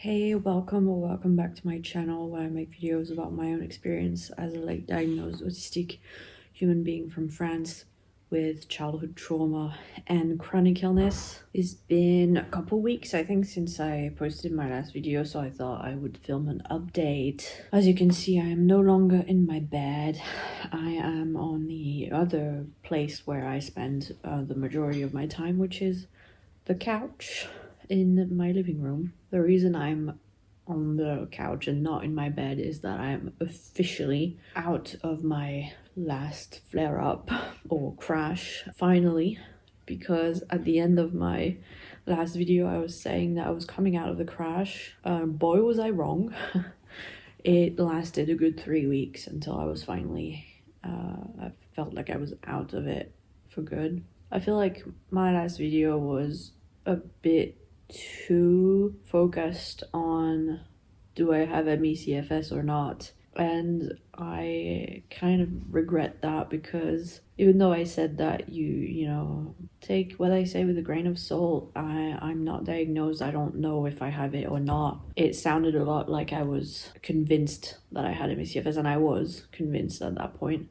Hey, welcome or welcome back to my channel where I make videos about my own experience as a late diagnosed autistic human being from France with childhood trauma and chronic illness. It's been a couple weeks, I think, since I posted my last video, so I thought I would film an update. As you can see, I am no longer in my bed. I am on the other place where I spend the majority of my time, which is the couch in my living room. The reason I'm on the couch and not in my bed is that I'm officially out of my last flare-up or crash, finally, because at the end of my last video I was saying that I was coming out of the crash. Boy was I wrong. It lasted a good 3 weeks until I was finally I felt like I was out of it for good. I feel like my last video was a bit too focused on do I have ME/CFS or not, and I kind of regret that, because even though I said that you know, take what I say with a grain of salt, I'm not diagnosed, I don't know if I have it or not. It sounded a lot like I was convinced that I had ME/CFS, and I was convinced at that point.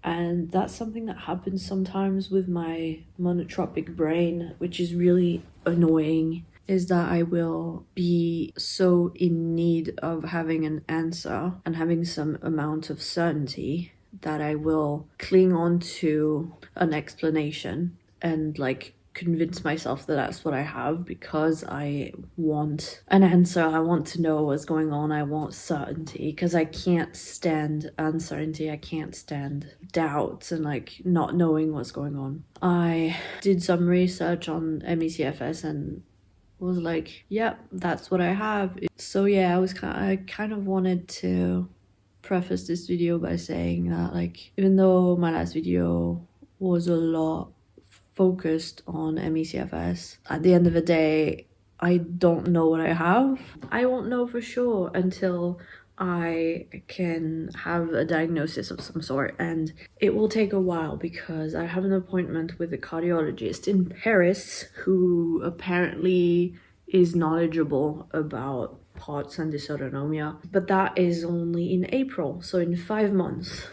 And that's something that happens sometimes with my monotropic brain, which is really annoying, is that I will be so in need of having an answer and having some amount of certainty that I will cling on to an explanation and like convince myself that that's what I have, because I want an answer. I want to know what's going on. I want certainty, because I can't stand uncertainty. I can't stand doubts and like not knowing what's going on. I did some research on ME/CFS and was like, yep, that's what I have. So yeah, I kind of wanted to preface this video by saying that, like, even though my last video was a lot focused on ME/CFS, at the end of the day, I don't know what I have. I won't know for sure until I can have a diagnosis of some sort, and it will take a while because I have an appointment with a cardiologist in Paris who apparently is knowledgeable about POTS and dysautonomia, but that is only in April, so in 5 months.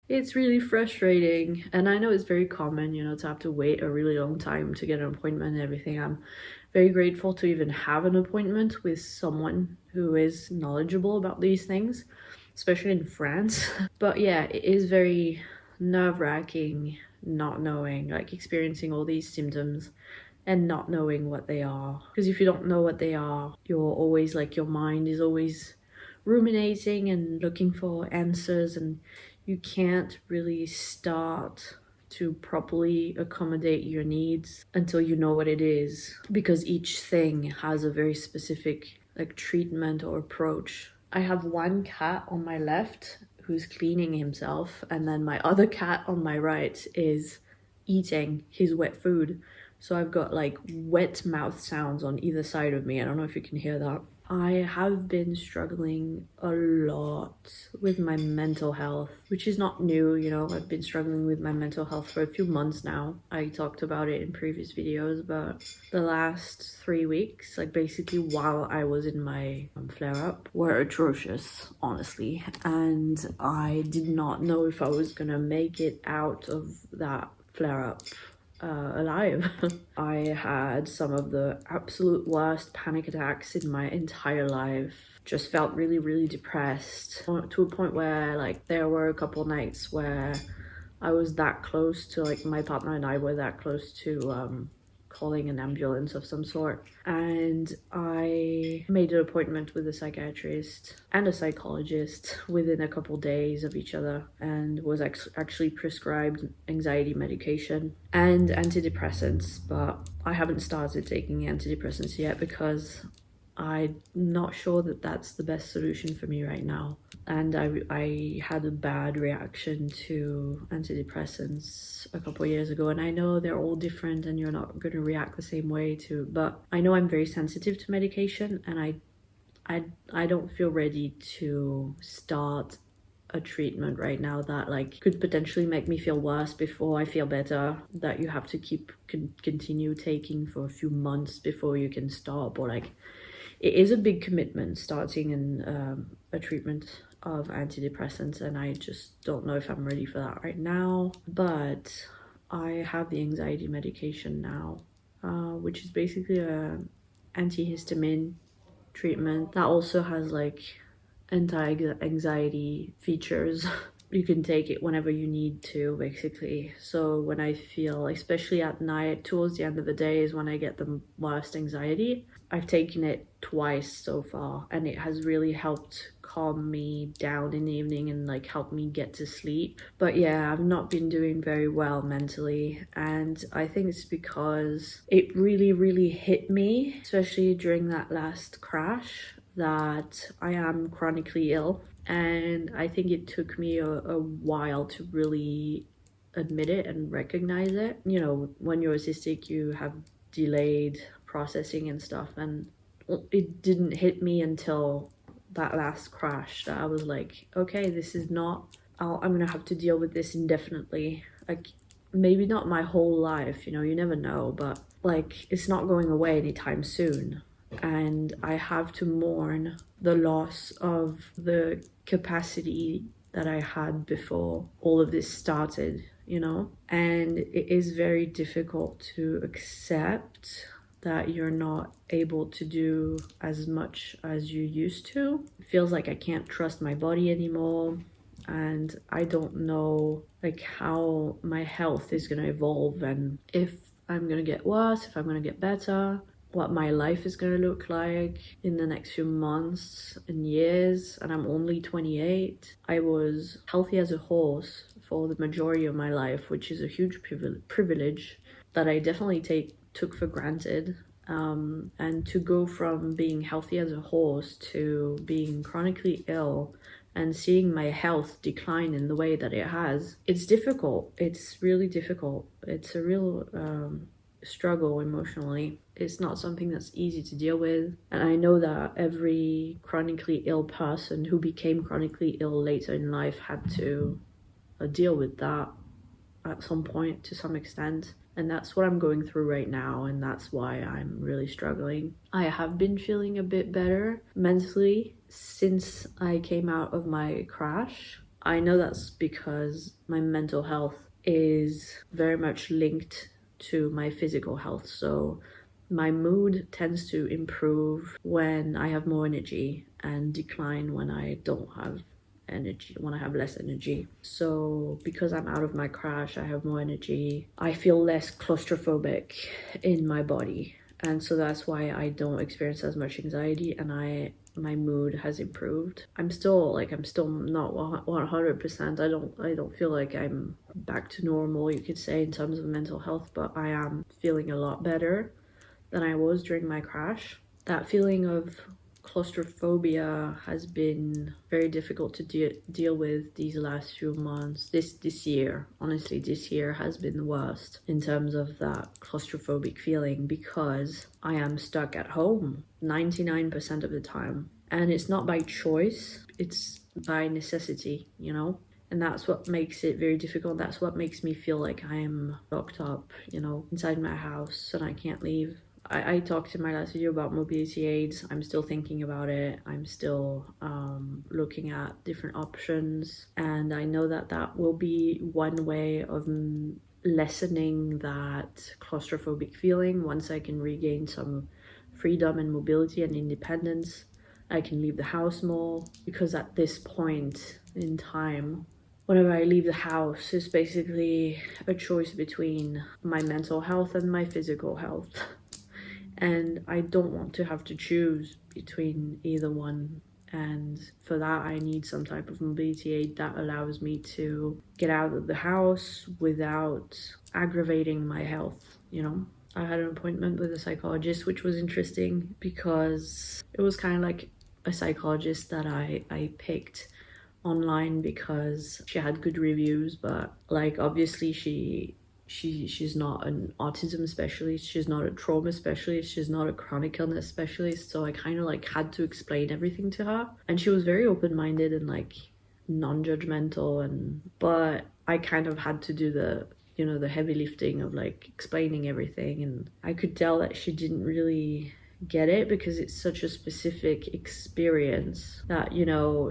It's really frustrating, and I know it's very common, you know, to have to wait a really long time to get an appointment and everything. I'm very grateful to even have an appointment with someone who is knowledgeable about these things, especially in France. But yeah, it is very nerve-wracking not knowing, like experiencing all these symptoms and not knowing what they are. Because if you don't know what they are, you're always like, your mind is always ruminating and looking for answers, and you can't really start to properly accommodate your needs until you know what it is, because each thing has a very specific like treatment or approach. I have one cat on my left who's cleaning himself, and then my other cat on my right is eating his wet food. So I've got like wet mouth sounds on either side of me. I don't know if you can hear that. I have been struggling a lot with my mental health, which is not new, you know. I've been struggling with my mental health for a few months now. I talked about it in previous videos, but the last 3 weeks, like basically while I was in my flare-up, were atrocious, honestly. And I did not know if I was gonna make it out of that flare-up alive. I had some of the absolute worst panic attacks in my entire life. Just felt really, really depressed, to a point where like there were a couple nights where I was that close to, like, my partner and I were that close to calling an ambulance of some sort. And I made an appointment with a psychiatrist and a psychologist within a couple days of each other, and was actually prescribed anxiety medication and antidepressants. But I haven't started taking antidepressants yet because I'm not sure that that's the best solution for me right now. And I had a bad reaction to antidepressants a couple of years ago, and I know they're all different and you're not going to react the same way to, but I know I'm very sensitive to medication, and I don't feel ready to start a treatment right now that like could potentially make me feel worse before I feel better, that you have to continue taking for a few months before you can stop, or like it is a big commitment starting in a treatment of antidepressants, and I just don't know if I'm ready for that right now. But I have the anxiety medication now, which is basically a antihistamine treatment that also has like anti-anxiety features. You can take it whenever you need to, basically. So when I feel, especially at night, towards the end of the day is when I get the worst anxiety. I've taken it twice so far, and it has really helped calm me down in the evening and like help me get to sleep. But yeah, I've not been doing very well mentally, and I think it's because it really hit me, especially during that last crash, that I am chronically ill. And I think it took me a while to really admit it and recognize it. You know, when you're autistic, you have delayed processing and stuff, and it didn't hit me until that last crash that I was like, okay, this is not, I'm gonna have to deal with this indefinitely. Like, maybe not my whole life, you know, you never know, but like, it's not going away anytime soon. And I have to mourn the loss of the capacity that I had before all of this started, you know? And it is very difficult to accept that you're not able to do as much as you used to. It feels like I can't trust my body anymore, and I don't know like how my health is going to evolve, and if I'm going to get worse, if I'm going to get better, what my life is going to look like in the next few months and years. And I'm only 28. I was healthy as a horse for the majority of my life, which is a huge privilege that I definitely took for granted. And to go from being healthy as a horse to being chronically ill and seeing my health decline in the way that it has, it's difficult. It's really difficult. It's a real struggle emotionally. It's not something that's easy to deal with, and I know that every chronically ill person who became chronically ill later in life had to deal with that at some point to some extent, and that's what I'm going through right now, and that's why I'm really struggling. I have been feeling a bit better mentally since I came out of my crash. I know that's because my mental health is very much linked to my physical health. So my mood tends to improve when I have more energy and decline when I don't have energy, when I have less energy. So because I'm out of my crash, I have more energy. I feel less claustrophobic in my body. And so that's why I don't experience as much anxiety, and my mood has improved. I'm still not 100%. I don't feel like I'm back to normal, you could say, in terms of mental health, but I am feeling a lot better than I was during my crash. That feeling of claustrophobia has been very difficult to deal with these last few months. This year, honestly, this year has been the worst in terms of that claustrophobic feeling, because I am stuck at home 99% of the time, and it's not by choice, it's by necessity, you know? And that's what makes it very difficult. That's what makes me feel like I am locked up, you know, inside my house and I can't leave. I talked in my last video about mobility aids. I'm still thinking about it. I'm still looking at different options, and I know that that will be one way of lessening that claustrophobic feeling. Once I can regain some freedom and mobility and independence, I can leave the house more, because at this point in time, whenever I leave the house, it's basically a choice between my mental health and my physical health. And I don't want to have to choose between either one. And for that, I need some type of mobility aid that allows me to get out of the house without aggravating my health, you know? I had an appointment with a psychologist, which was interesting because it was kind of like a psychologist that I picked online because she had good reviews, but like obviously she's not an autism specialist, she's not a trauma specialist, she's not a chronic illness specialist. So I kind of like had to explain everything to her, and she was very open-minded and like non-judgmental, but I kind of had to do the the heavy lifting of like explaining everything, and I could tell that she didn't really get it because it's such a specific experience that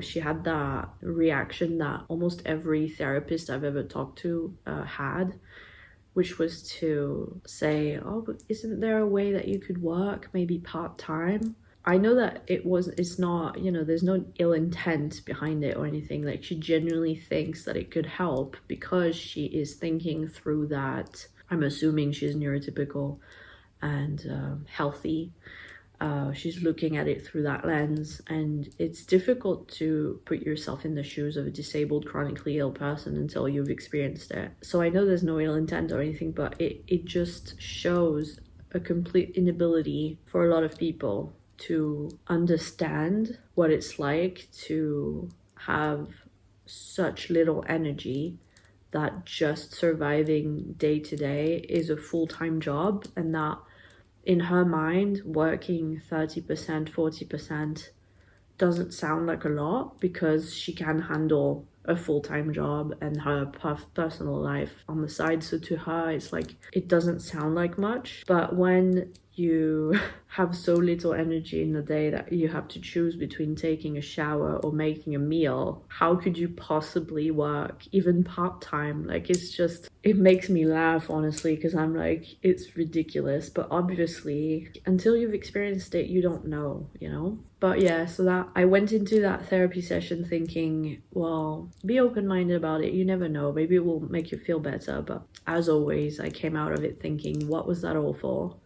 she had that reaction that almost every therapist I've ever talked to had, which was to say, oh, but isn't there a way that you could work maybe part-time? I know that it's not, there's no ill intent behind it or anything. Like, she genuinely thinks that it could help because she is thinking through that. I'm assuming she's neurotypical and healthy. She's looking at it through that lens, and it's difficult to put yourself in the shoes of a disabled, chronically ill person until you've experienced it. So I know there's no ill intent or anything, but it just shows a complete inability for a lot of people to understand what it's like to have such little energy that just surviving day to day is a full-time job, and that in her mind working 30%, 40% doesn't sound like a lot because she can handle a full-time job and her personal life on the side. So to her, it's like, it doesn't sound like much. But when you have so little energy in the day that you have to choose between taking a shower or making a meal, how could you possibly work even part-time? Like, it's just, it makes me laugh, honestly, because I'm like, it's ridiculous. But obviously, until you've experienced it, you don't know, But yeah, so that I went into that therapy session thinking, well, be open-minded about it. You never know. Maybe it will make you feel better. But as always, I came out of it thinking, what was that all for?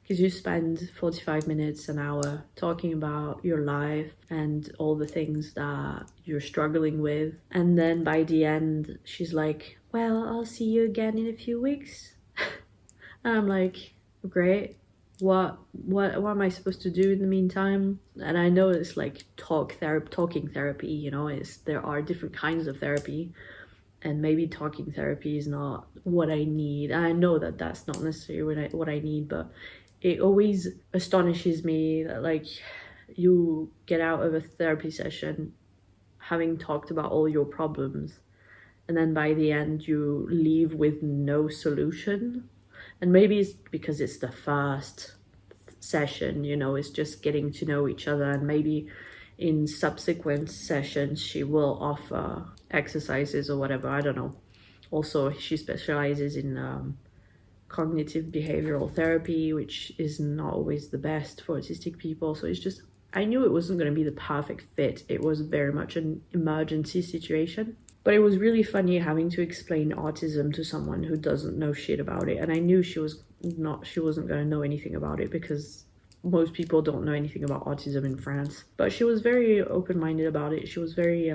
Because you spend 45 minutes, an hour talking about your life and all the things that you're struggling with. And then by the end, she's like, well, I'll see you again in a few weeks. And I'm like, great. What am I supposed to do in the meantime? And I know it's like talking therapy, there are different kinds of therapy, and maybe talking therapy is not what I need. And I know that that's not necessarily what I need, but it always astonishes me that, like, you get out of a therapy session having talked about all your problems, and then by the end you leave with no solution. And maybe it's because it's the first session, it's just getting to know each other, and maybe in subsequent sessions she will offer exercises or whatever, I don't know. Also, she specializes in cognitive behavioral therapy, which is not always the best for autistic people. So it's just, I knew it wasn't going to be the perfect fit. It was very much an emergency situation. But it was really funny having to explain autism to someone who doesn't know shit about it. And I knew she wasn't going to know anything about it because most people don't know anything about autism in France. But she was very open-minded about it. She was very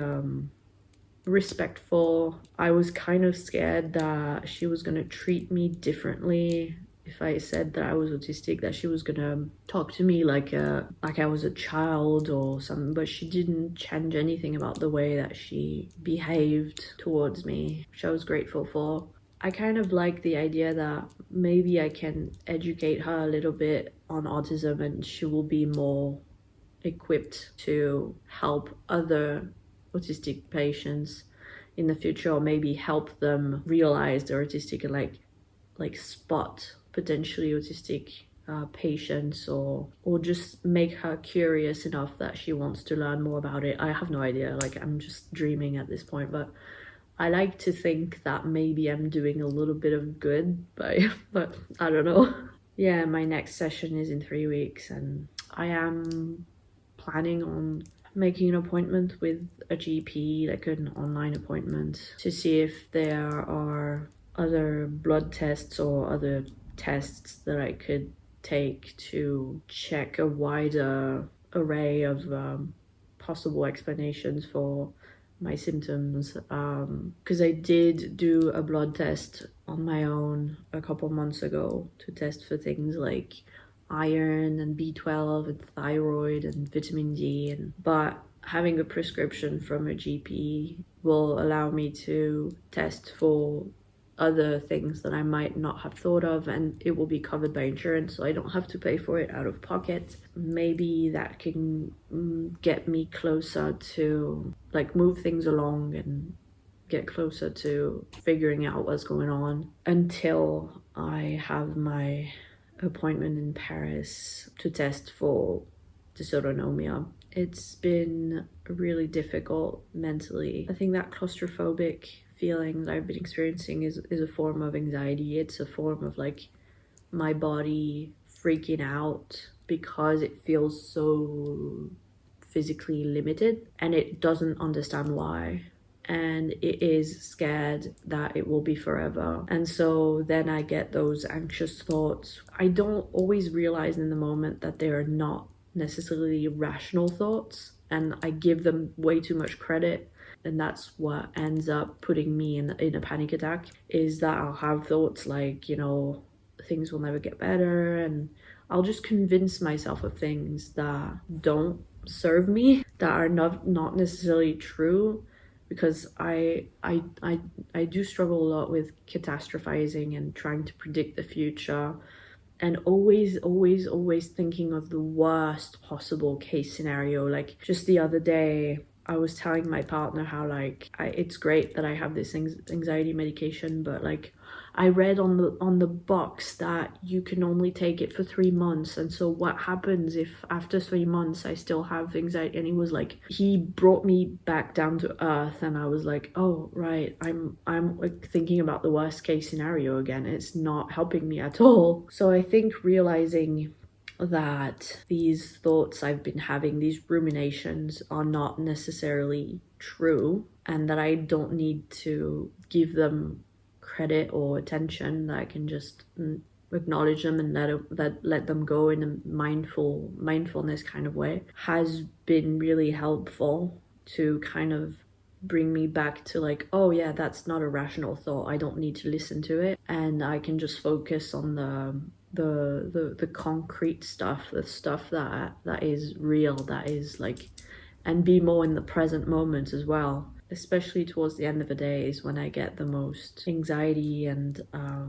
respectful. I was kind of scared that she was gonna treat me differently if I said that I was autistic, that she was gonna talk to me like I was a child or something. But she didn't change anything about the way that she behaved towards me, which I was grateful for. I kind of like the idea that maybe I can educate her a little bit on autism, and she will be more equipped to help other autistic patients in the future, or maybe help them realize they're autistic and like spot potentially autistic patients, or just make her curious enough that she wants to learn more about it. I have no idea, like, I'm just dreaming at this point, but I like to think that maybe I'm doing a little bit of good but I don't know. Yeah, my next session is in 3 weeks, and I am planning on making an appointment with a GP, like an online appointment, to see if there are other blood tests or other tests that I could take to check a wider array of possible explanations for my symptoms, because I did do a blood test on my own a couple months ago to test for things like iron and B12 and thyroid and vitamin D, but having a prescription from a GP will allow me to test for other things that I might not have thought of, and it will be covered by insurance, so I don't have to pay for it out of pocket. Maybe that can get me closer to, like, move things along and get closer to figuring out what's going on until I have my appointment in Paris to test for dysautonomia. It's been really difficult mentally. I think that claustrophobic feeling that I've been experiencing is a form of anxiety. It's a form of like my body freaking out because it feels so physically limited and it doesn't understand why, and it is scared that it will be forever. And so then I get those anxious thoughts. I don't always realize in the moment that they are not necessarily rational thoughts, and I give them way too much credit, and that's what ends up putting me in a panic attack, is that I'll have thoughts like, you know, things will never get better, and I'll just convince myself of things that don't serve me, that are not necessarily true, because I do struggle a lot with catastrophizing and trying to predict the future, and always thinking of the worst possible case scenario. Like just the other day, I was telling my partner how like it's great that I have this anxiety medication, but like I read on the box that you can only take it for 3 months, and so what happens if after 3 months I still have anxiety? And he brought me back down to earth, and I was like, oh right, I'm like thinking about the worst case scenario again. It's not helping me at all. So I think realizing that these thoughts I've been having, these ruminations, are not necessarily true, and that I don't need to give them credit or attention, that I can just acknowledge them and let them go in a mindfulness kind of way, has been really helpful to kind of bring me back to like, oh yeah, that's not a rational thought. I don't need to listen to it, and I can just focus on the concrete stuff, the stuff that is real, that is like, and be more in the present moment as well. Especially towards the end of the day is when I get the most anxiety, and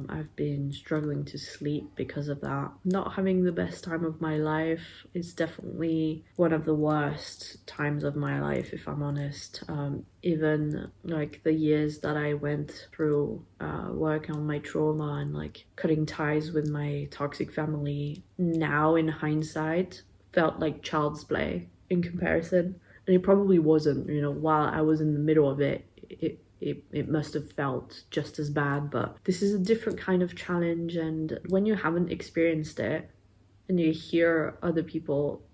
I've been struggling to sleep because of that. Not having the best time of my life is definitely one of the worst times of my life, if I'm honest. Even like the years that I went through working on my trauma and like cutting ties with my toxic family, now in hindsight felt like child's play in comparison. And it probably wasn't, you know, while I was in the middle of it, it must have felt just as bad. But this is a different kind of challenge, and when you haven't experienced it and you hear other people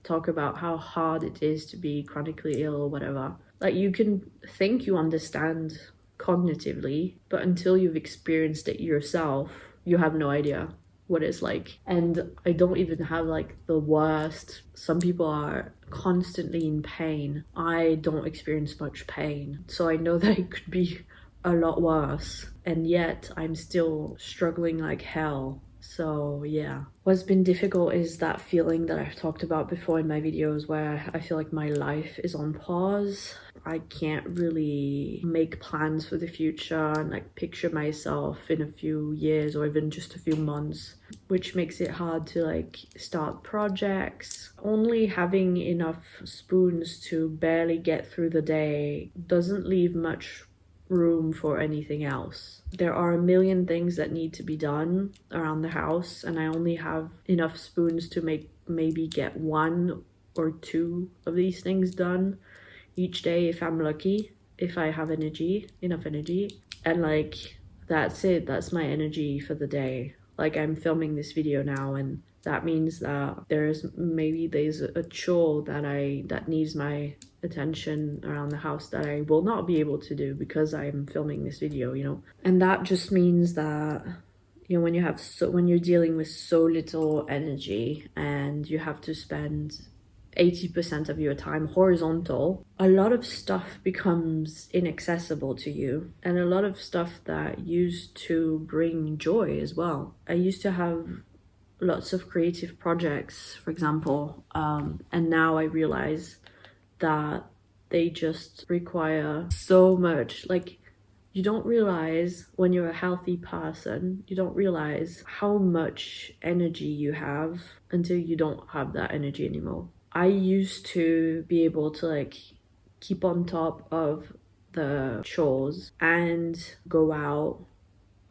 talk about how hard it is to be chronically ill or whatever, like you can think you understand cognitively, but until you've experienced it yourself, you have no idea what it's like. And I don't even have like the worst. Some people are constantly in pain. I don't experience much pain, so I know that it could be a lot worse, and yet I'm still struggling like hell. So yeah, what's been difficult is that feeling that I've talked about before in my videos, where I feel like my life is on pause. I can't really make plans for the future and like picture myself in a few years or even just a few months, which makes it hard to like start projects. Only having enough spoons to barely get through the day doesn't leave much room for anything else. There are a million things that need to be done around the house, and I only have enough spoons to maybe get 1 or 2 of these things done each day if I'm lucky, if I have enough energy. And like, that's it, that's my energy for the day. Like, I'm filming this video now, and that means that there's a chore that needs my attention around the house that I will not be able to do because I'm filming this video, you know. And that just means that, you know, when you're dealing with so little energy and you have to spend 80% of your time horizontal, a lot of stuff becomes inaccessible to you, and a lot of stuff that used to bring joy as well. I used to have lots of creative projects, for example, and now I realize that they just require so much. Like, you don't realize when you're a healthy person, you don't realize how much energy you have until you don't have that energy anymore. I used to be able to like keep on top of the chores and go out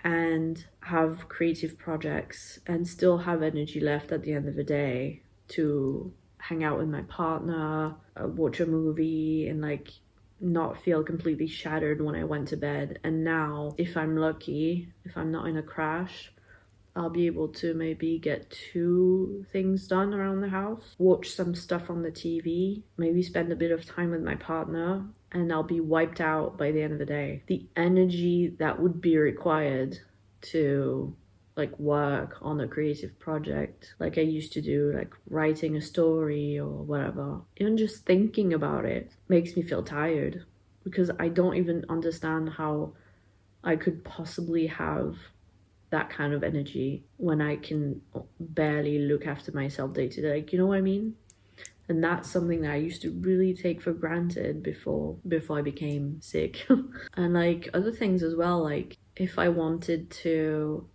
and have creative projects and still have energy left at the end of the day to hang out with my partner, watch a movie, and like not feel completely shattered when I went to bed. And now, if I'm lucky, if I'm not in a crash, I'll be able to maybe get 2 things done around the house, watch some stuff on the TV, maybe spend a bit of time with my partner, and I'll be wiped out by the end of the day. The energy that would be required to like work on a creative project like I used to do, like writing a story or whatever, even just thinking about it makes me feel tired, because I don't even understand how I could possibly have that kind of energy when I can barely look after myself day to day. Like, you know what I mean? And that's something that I used to really take for granted before I became sick. And like other things as well, like if I wanted to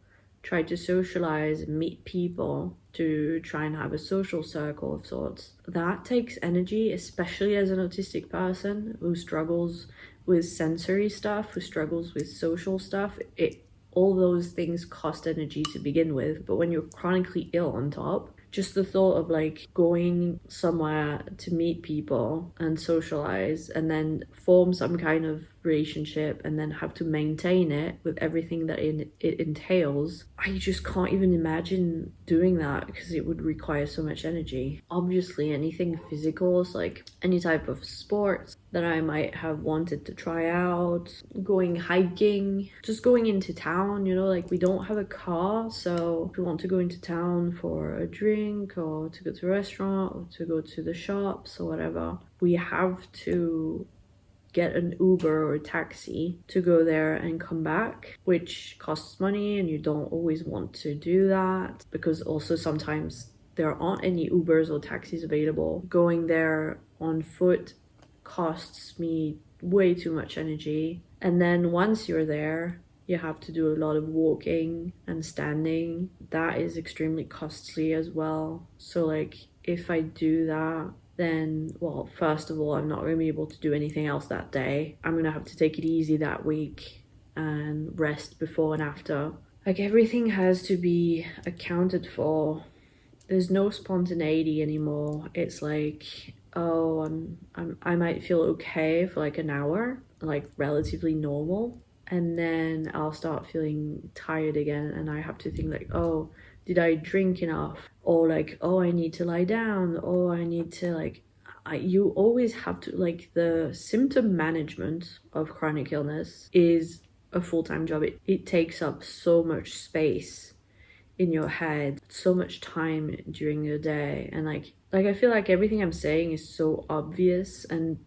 try to socialize and meet people, to try and have a social circle of sorts, that takes energy, especially as an autistic person who struggles with sensory stuff, who struggles with social stuff. All those things cost energy to begin with, but when you're chronically ill on top, just the thought of like going somewhere to meet people and socialize and then form some kind of relationship and then have to maintain it with everything that it entails, I just can't even imagine doing that, because it would require so much energy. Obviously anything physical, so like any type of sports that I might have wanted to try out, going hiking, just going into town, you know, like we don't have a car, so if we want to go into town for a drink or to go to a restaurant or to go to the shops or whatever, we have to get an Uber or a taxi to go there and come back, which costs money, and you don't always want to do that because also sometimes there aren't any Ubers or taxis available. Going there on foot costs me way too much energy, and then once you're there you have to do a lot of walking and standing. That is extremely costly as well. So like if I do that, then, well, first of all, I'm not going to be able to do anything else that day. I'm going to have to take it easy that week and rest before and after. Like everything has to be accounted for. There's no spontaneity anymore. It's like, oh, I might feel okay for like an hour, like relatively normal, and then I'll start feeling tired again, and I have to think like, oh, did I drink enough? Or like, oh, I need to lie down, or I need to like, you always have to, like, the symptom management of chronic illness is a full-time job. It takes up so much space in your head, so much time during the day, and like I feel like everything I'm saying is so obvious, and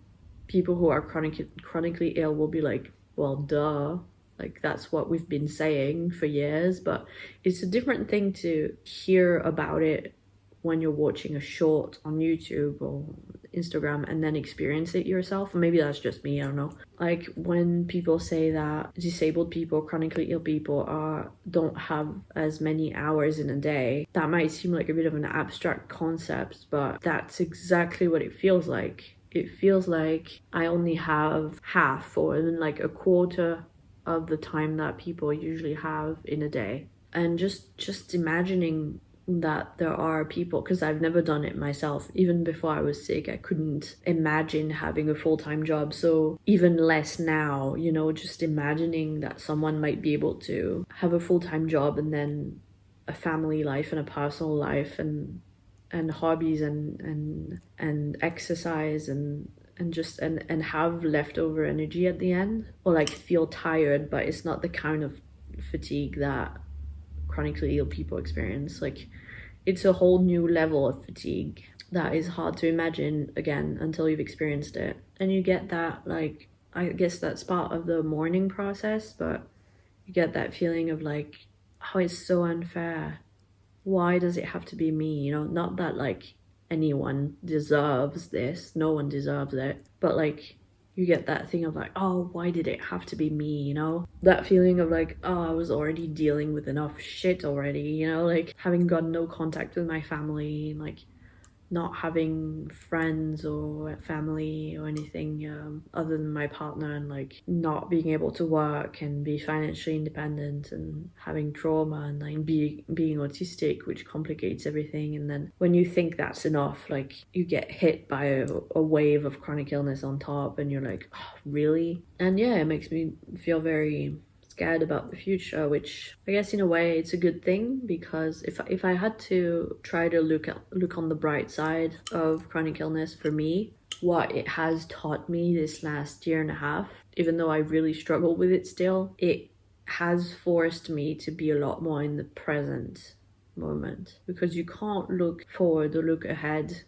people who are chronically ill will be like, well, duh, like that's what we've been saying for years. But it's a different thing to hear about it when you're watching a short on YouTube or Instagram and then experience it yourself. Or maybe that's just me, I don't know. Like when people say that disabled people, chronically ill people don't have as many hours in a day, that might seem like a bit of an abstract concept, but that's exactly what it feels like. It feels like I only have half or even like a quarter of the time that people usually have in a day. And just imagining that there are people, because I've never done it myself. Even before I was sick, I couldn't imagine having a full-time job, so even less now, you know, just imagining that someone might be able to have a full-time job and then a family life and a personal life and hobbies and exercise and just and have leftover energy at the end, or like feel tired, but it's not the kind of fatigue that chronically ill people experience. Like it's a whole new level of fatigue that is hard to imagine again until you've experienced it. And you get that, like, I guess that's part of the mourning process, but you get that feeling of like, oh, it's so unfair. Why does it have to be me? You know, not that like anyone deserves this, no one deserves it, but like you get that thing of like, oh, why did it have to be me, you know? That feeling of like, oh, I was already dealing with enough shit already, you know, like having got no contact with my family, like not having friends or family or anything other than my partner, and like not being able to work and be financially independent, and having trauma, and like being autistic, which complicates everything. And then when you think that's enough, like you get hit by a wave of chronic illness on top, and you're like, oh, really? And yeah, it makes me feel very scared about the future, which I guess in a way it's a good thing, because if I had to try to look on the bright side of chronic illness for me, what it has taught me this last year and a half, even though I really struggle with it still, it has forced me to be a lot more in the present moment, because you can't look forward or look ahead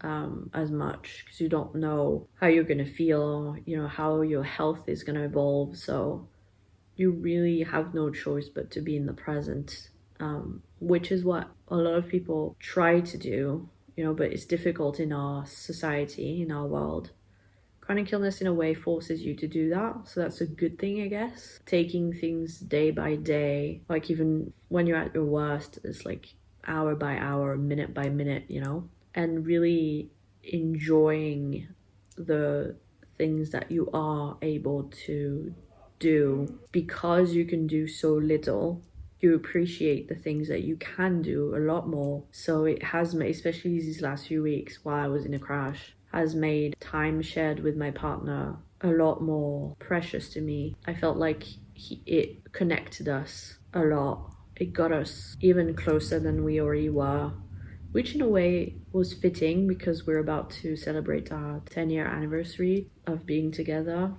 as much, because you don't know how you're gonna feel, you know, how your health is gonna evolve. So you really have no choice but to be in the present, which is what a lot of people try to do, you know, but it's difficult in our society, in our world. Chronic illness, in a way, forces you to do that, so that's a good thing, I guess. Taking things day by day, like even when you're at your worst, it's like hour by hour, minute by minute, you know, and really enjoying the things that you are able to do, because you can do so little. You appreciate the things that you can do a lot more. So it has made, especially these last few weeks while I was in a crash, has made time shared with my partner a lot more precious to me. I felt like it connected us a lot. It got us even closer than we already were, which in a way was fitting, because we're about to celebrate our 10-year anniversary of being together.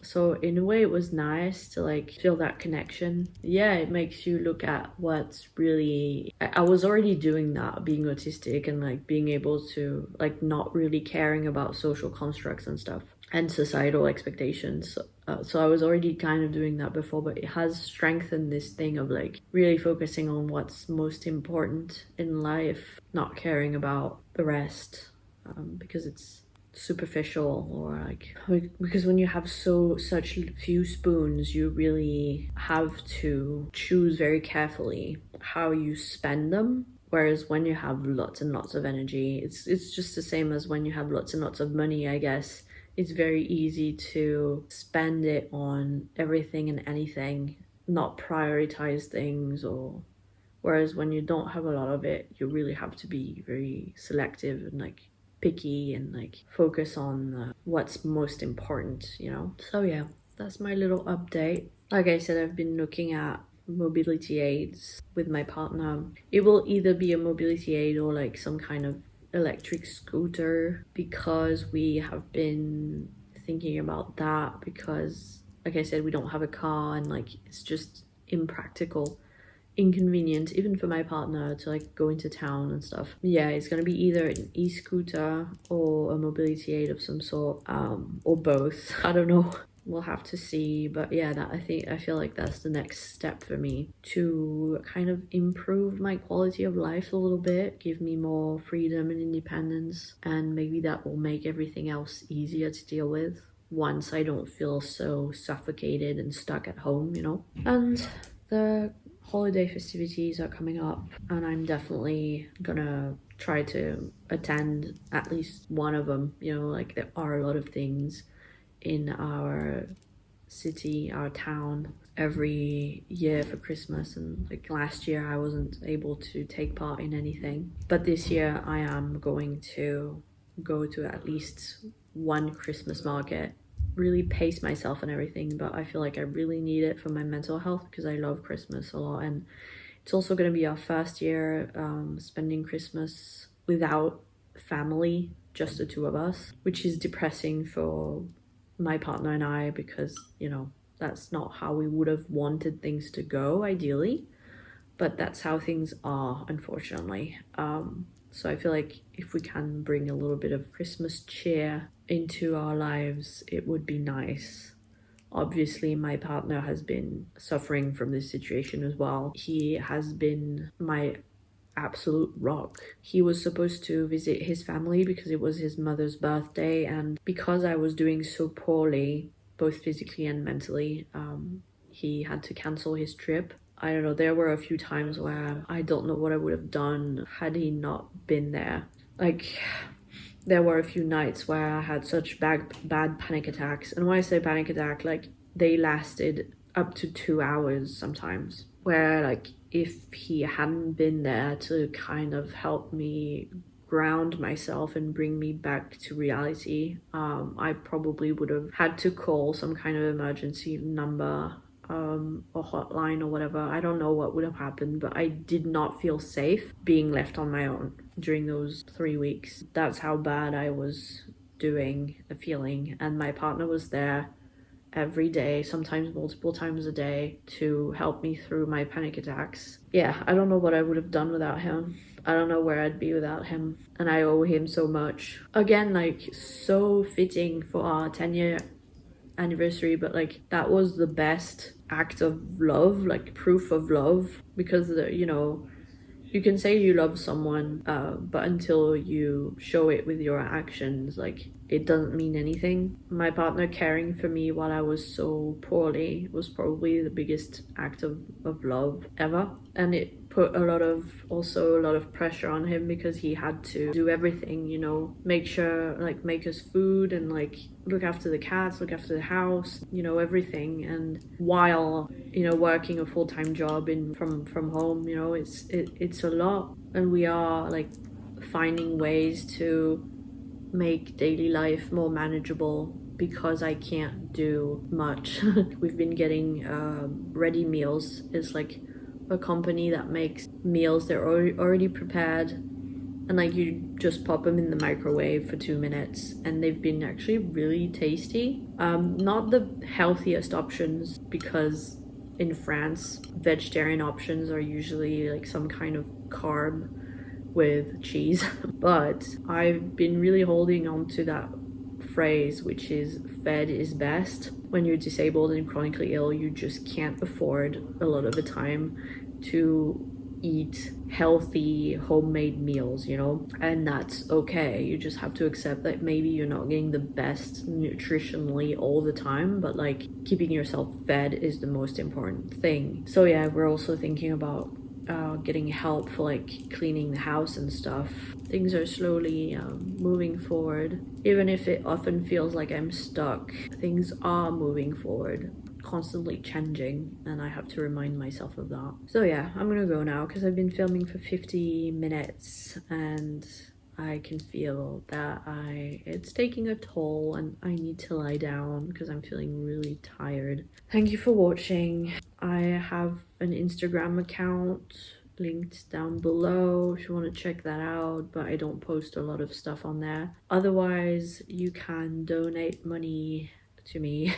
So in a way it was nice to like feel that connection. Yeah, it makes you look at what's really, I was already doing that, being autistic, and like being able to like not really caring about social constructs and stuff and societal expectations. So I was already kind of doing that before, but it has strengthened this thing of like really focusing on what's most important in life, not caring about the rest, because it's superficial, or like, because when you have such few spoons, you really have to choose very carefully how you spend them. Whereas when you have lots and lots of energy, it's just the same as when you have lots and lots of money, I guess. It's very easy to spend it on everything and anything, not prioritize things. Or whereas when you don't have a lot of it, you really have to be very selective and like picky, and like focus on what's most important, you know. So yeah, that's my little update. Like I said, I've been looking at mobility aids with my partner. It will either be a mobility aid or like some kind of electric scooter, because we have been thinking about that, because like I said, we don't have a car, and like it's just impractical, inconvenient, even for my partner, to like go into town and stuff. Yeah, it's gonna be either an e-scooter or a mobility aid of some sort, or both. I don't know, we'll have to see. But yeah, that I feel like that's the next step for me, to kind of improve my quality of life a little bit, give me more freedom and independence, and maybe that will make everything else easier to deal with once I don't feel so suffocated and stuck at home, you know. And the holiday festivities are coming up, and I'm definitely gonna try to attend at least one of them, you know. Like there are a lot of things in our city, our town, every year for Christmas, and like last year I wasn't able to take part in anything, but this year I am going to go to at least one Christmas market, really pace myself and everything. But I feel like I really need it for my mental health, because I love Christmas a lot. And it's also going to be our first year spending Christmas without family, just the two of us, which is depressing for my partner and I, because, you know, that's not how we would have wanted things to go ideally, but that's how things are, unfortunately. So I feel like if we can bring a little bit of Christmas cheer into our lives, it would be nice. Obviously, my partner has been suffering from this situation as well. He has been my absolute rock. He was supposed to visit his family because it was his mother's birthday, and because I was doing so poorly, both physically and mentally, he had to cancel his trip. I don't know, there were a few times where I don't know what I would have done had he not been there. Like, there were a few nights where I had such bad panic attacks. And when I say panic attack, like, they lasted up to 2 hours sometimes. Where, like, if he hadn't been there to kind of help me ground myself and bring me back to reality, I probably would have had to call some kind of emergency number, or hotline or whatever. I don't know what would have happened, but I did not feel safe being left on my own during those 3 weeks. That's how bad I was feeling, and my partner was there every day, sometimes multiple times a day, to help me through my panic attacks. Yeah, I don't know what I would have done without him. I don't know where I'd be without him, and I owe him so much. Again, like, so fitting for our 10-year anniversary, but like, that was the best act of love, like proof of love, because you can say you love someone, but until you show it with your actions, like, it doesn't mean anything. My partner caring for me while I was so poorly was probably the biggest act of love ever. And it put a lot of pressure on him because he had to do everything, make sure, like, make us food and like look after the cats, look after the house, everything. And while, working a full-time job from home, it's a lot. And we are like finding ways to make daily life more manageable because I can't do much. We've been getting ready meals. It's like a company that makes meals. They're already prepared, and like, you just pop them in the microwave for 2 minutes, and they've been actually really tasty. Not the healthiest options, because in France vegetarian options are usually like some kind of carb with cheese. But I've been really holding on to that phrase, which is fed is best. When you're disabled and chronically ill, you just can't afford a lot of the time to eat healthy homemade meals, and that's okay. You just have to accept that maybe you're not getting the best nutritionally all the time, but like, keeping yourself fed is the most important thing. So yeah, we're also thinking about getting help for like cleaning the house and stuff. Things are slowly moving forward. Even if it often feels like I'm stuck, things are moving forward, constantly changing, and I have to remind myself of that. So yeah, I'm gonna go now because I've been filming for 50 minutes and I can feel that it's taking a toll, and I need to lie down because I'm feeling really tired. Thank you for watching. I have an Instagram account linked down below if you want to check that out, but I don't post a lot of stuff on there. Otherwise, you can donate money to me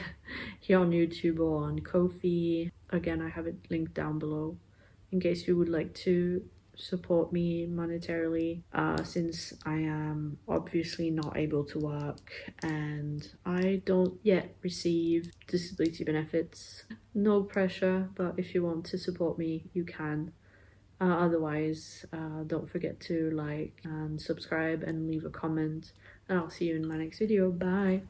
here on YouTube or on Ko-fi. Again, I have it linked down below in case you would like to support me monetarily, since I am obviously not able to work and I don't yet receive disability benefits. No pressure, but if you want to support me, you can. Otherwise, don't forget to like and subscribe and leave a comment, and I'll see you in my next video. Bye.